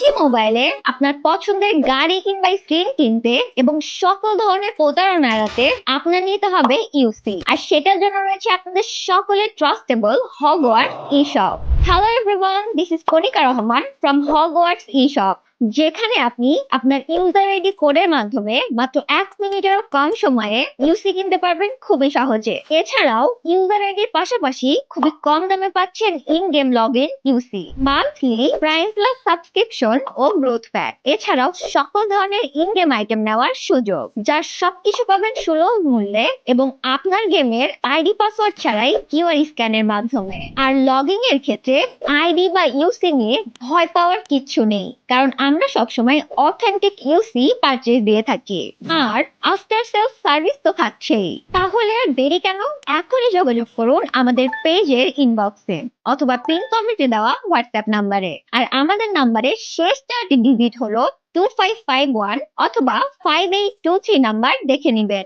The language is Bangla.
LG মোবাইলে আপনার পছন্দের গাড়ি কিংবা স্ক্রিন কিনতে এবং সকল ধরনের প্রতারণা এড়াতে আপনার নিতে হবে ইউসি। আর সেটার জন্য রয়েছে আপনাদের সকলের trustable Hogwarts E shop. Hello everyone, this is Konika Rahman from Hogwarts E shop, যেখানে আপনি আপনার ইউজার আইডি কোডের মাধ্যমে মাত্র 1 মিনিটেরও কম সময়ে ইউসি কিনতে পারবেন খুবই সহজে। এছাড়াও ইউজার আইডির পাশাপাশি খুবই কম দামে পাচ্ছেন in game login UC, monthly prime plus subscription ও গ্রোথ প্যাক। এছাড়াও সকল ধরনের ইন গেম আইটেম নেওয়ার সুযোগ, যার সবকিছু পাবেন সুলভ মূল্যে এবং আপনার গেমের আইডি পাসওয়ার্ড ছাড়াই কিউআর স্ক্যানের মাধ্যমে। আর লগইন এর ক্ষেত্রে আইডি বা ইউসি নিয়ে ভয় পাওয়ার কিচ্ছু নেই, কারণ আমরা সবসময় অথেন্টিক ইউসি পারচেজ দিয়ে থাকি। আর আফটার সেলস সার্ভিস তো থাকছেই। তাহলে আর দেরি কেন? এখনই যোগাযোগ করুন আমাদের পেজের ইনবক্সে অথবা পিন কমেন্টে দেওয়া হোয়াটসঅ্যাপ নাম্বারে। আর আমাদের নাম্বারের শেষ 4টি ডিজিট হলো 2551 অথবা 5823 নাম্বার দেখে নিবেন।